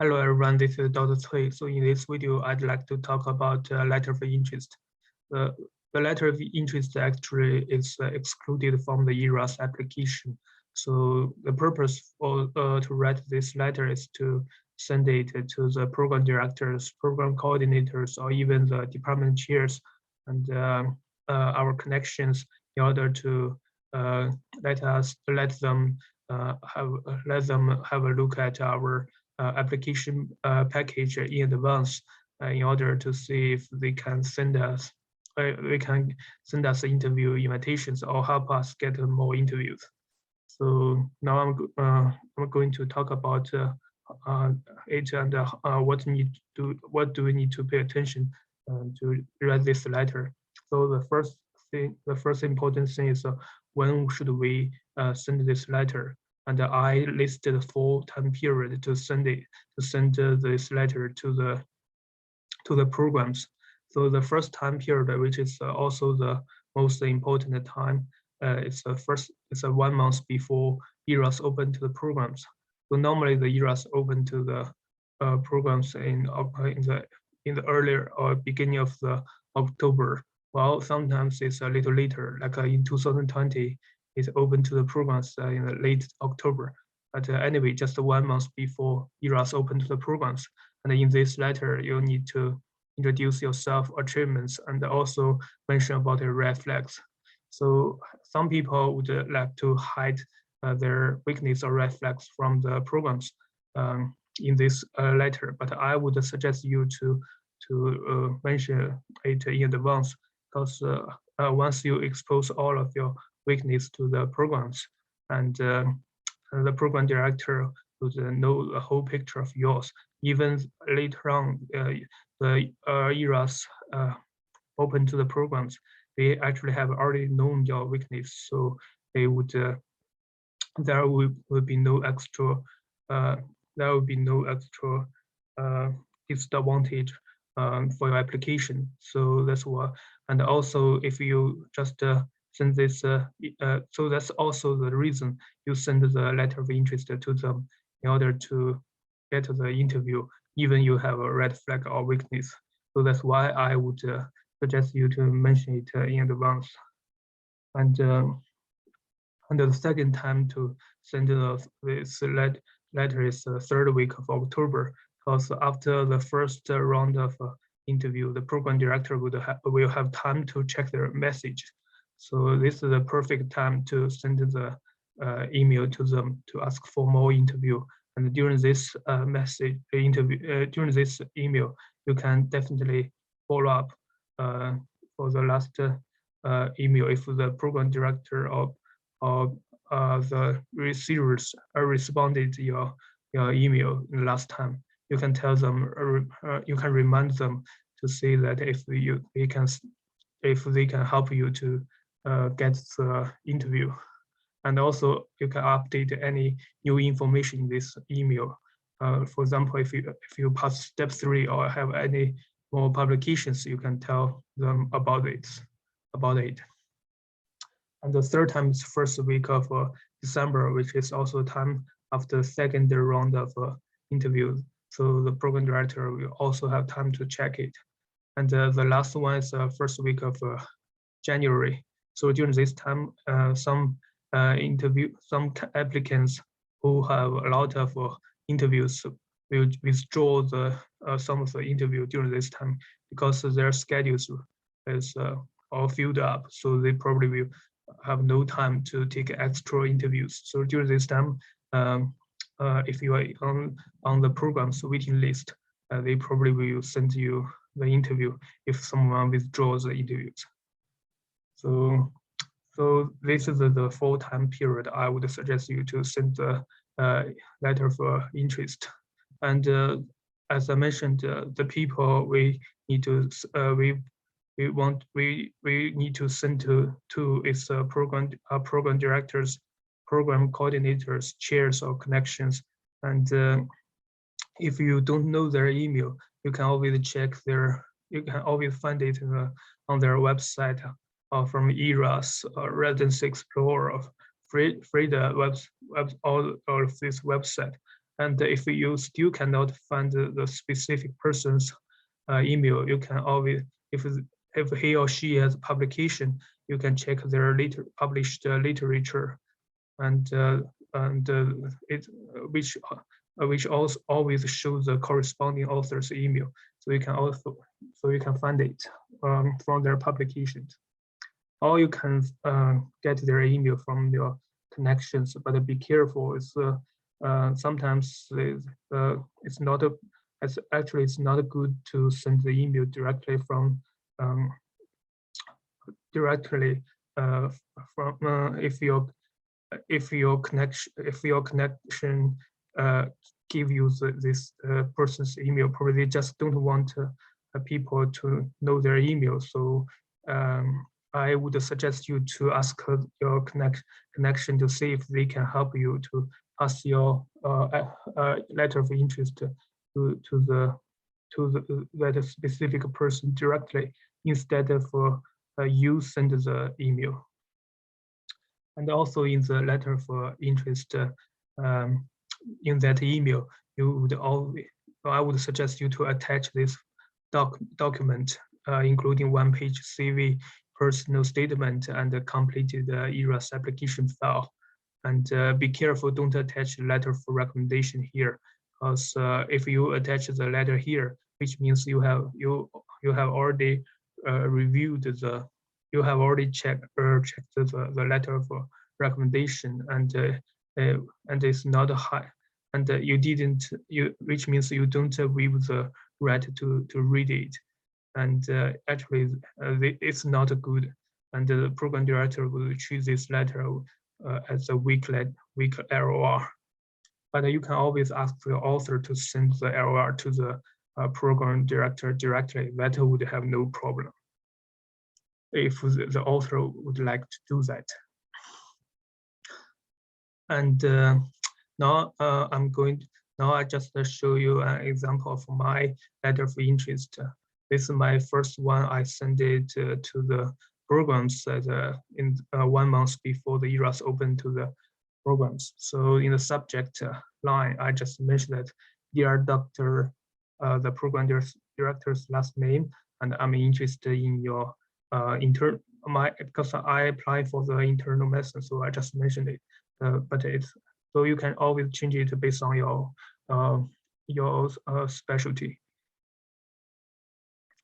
Hello everyone, this is Dr. Cui. So in this video, I'd like to talk about letter of interest. The, the letter of interest actually is excluded from the ERAS application. So the purpose for to write this letter is to send it to the program directors, program coordinators, or even the department chairs and our connections in order to let them have a look at our application package in advance in order to see if they can send us interview invitations or help us get more interviews. So now I'm going to talk about it and what do we need to pay attention to write this letter. So the first important thing is when should we send this letter? And I listed 4 time period to send this letter to the programs. So the first time period, which is also the most important time, it's 1 month before ERAS open to the programs. So normally the ERAS open to the programs in the earlier or beginning of the October. Well, sometimes it's a little later, like in 2020, it's open to the programs in the late October. But anyway, just 1 month before ERAS open to the programs. And in this letter, you need to introduce yourself, achievements, and also mention about the red flags. So some people would like to hide their weakness or red flags from the programs in this letter, but I would suggest you to mention it in advance, because once you expose all of your weakness to the programs, and the program director would know the whole picture of yours. Even later on, the ERAS open to the programs, they actually have already known your weakness, so they would there will be no extra there will be no extra disadvantage for your application. So that's what, and also if you just send this, so that's also the reason you send the letter of interest to them in order to get the interview, even you have a red flag or weakness. So that's why I would suggest you to mention it in advance. And the second time to send this letter is the 3rd week of October, because after the first round of interview, the program director will have time to check their message. So this is the perfect time to send the email to them to ask for more interview. And during this during this email, you can definitely follow up for the last email if the program director or the receivers responded to your email last time. You can tell them, you can remind them to say that if they can help you to get the interview. And also you can update any new information in this email. For example, if you pass step 3 or have any more publications, you can tell them about it. And the third time is first week of December, which is also time after the second round of interviews. So the program director will also have time to check it. And the last one is first week of January. So during this time, some applicants who have a lot of interviews will withdraw some of the interview during this time, because their schedules is all filled up. So they probably will have no time to take extra interviews. So during this time, if you are on the program's waiting list, they probably will send you the interview if someone withdraws the interviews. So this is the 4 time period I would suggest you to send the letter of interest. And as I mentioned, the people we need to we need to send to is program directors, program coordinators, chairs, or connections. And if you don't know their email, you can always check you can always find it on their website, from ERAS, Residency Explorer, or FRIDA all of this website. And if you still cannot find the specific person's email, you can always, if he or she has publication, you can check their published literature, and it which also always shows the corresponding author's email, so you can find it from their publications. Or you can get their email from your connections, but be careful. Sometimes it's not it's not good to send the email directly from um, directly from if your connection give you this person's email, probably they just don't want people to know their email. So I would suggest you to ask your connection to see if they can help you to pass your letter of interest to that specific person directly, instead of you send the email. And also in the letter of interest, in that email, you would always, I would suggest you to attach this document, including one-page CV, personal statement, and a completed ERAS application file. And be careful, don't attach a letter for recommendation here, because if you attach the letter here, which means you have already reviewed you have already checked the letter for recommendation, and it's not high, and which means you don't have the right to read it, and actually it's not good, and the program director will treat this letter as a weak LOR. But you can always ask the author to send the LOR to the program director directly. That would have no problem if the author would like to do that. And now I just show you an example of my letter of interest. This is my first one. I sent it to the programs in 1 month before the ERAS opened to the programs. So in the subject line, I just mentioned that, dear Dr. The program director's last name, and I'm interested in your because I applied for the internal medicine, so I just mentioned it. But so you can always change it based on your specialty.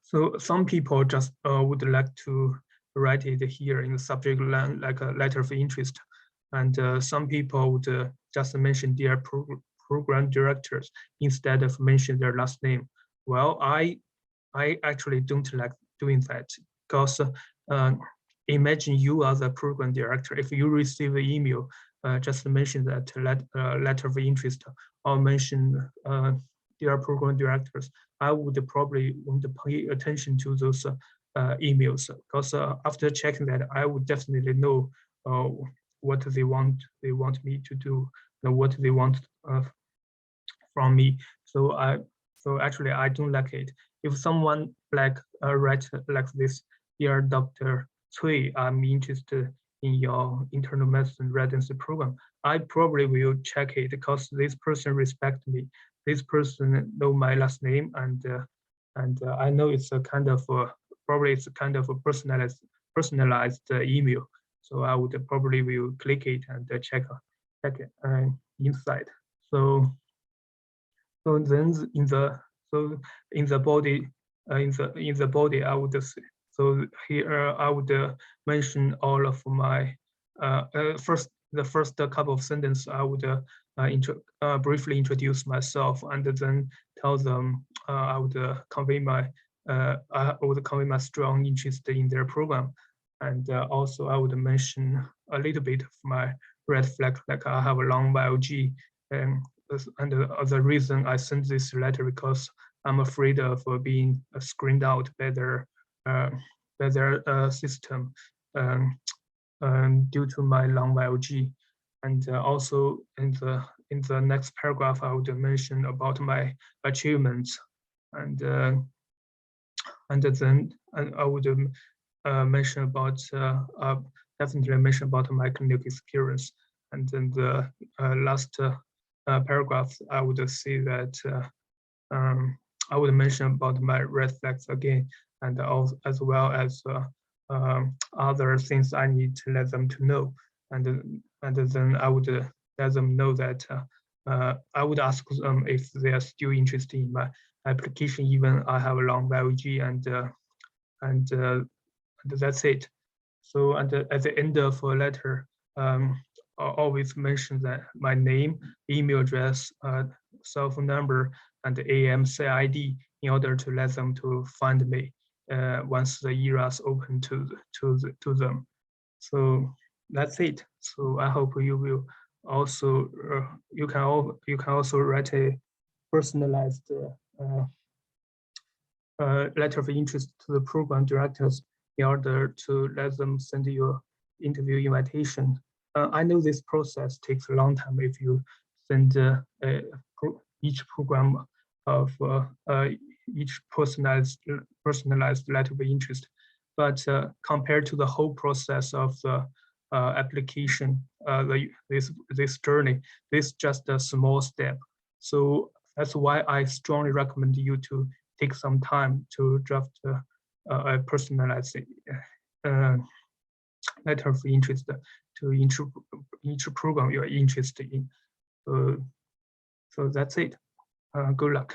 So some people just would like to write it here in the subject line, like a letter of interest, and some people would just mention their program directors instead of mention their last name. Well, I actually don't like doing that, because imagine you are the program director. If you receive an email, just mention that letter of interest, or mention their program directors, I would probably want to pay attention to those emails, because after checking that, I would definitely know what they want me to do, what they want from me. So actually I don't like it. If someone write like this, dear Dr. Cui, I'm interested in your internal medicine residency program, I probably will check it, because this person respects me. This person know my last name, and I know it's a kind of probably it's a kind of a personalized email. So I would probably will click it and check it inside. So then in the body I would say, so here I would mention all of my the first couple of sentences. I would briefly introduce myself, and then tell them I would convey my strong interest in their program, and also I would mention a little bit of my red flag, like I have a long YOG, and the reason I sent this letter because I'm afraid of being screened out by their system due to my long YOG. And also in the next paragraph, I would mention about my achievements, and then I would mention about definitely mention about my clinical experience. And then the last paragraphs, I would say that I would mention about my red flags again, and also as well as other things I need to let them to know, and then I would let them know that I would ask them if they are still interested in my application, even I have a long biology, and that's it. So and at the end of a letter, I always mention that my name, email address, cell phone number, and the AMC ID in order to let them to find me once the ERAS open to them. So that's it. So I hope you will also you can also write a personalized letter of interest to the program directors in order to let them send you interview invitation. I know this process takes a long time if you send each program of each personalized letter of interest, but compared to the whole process of the application, this journey, this is just a small step. So that's why I strongly recommend you to take some time to draft a personalized letter of interest to each program you are interested in. So that's it. Good luck.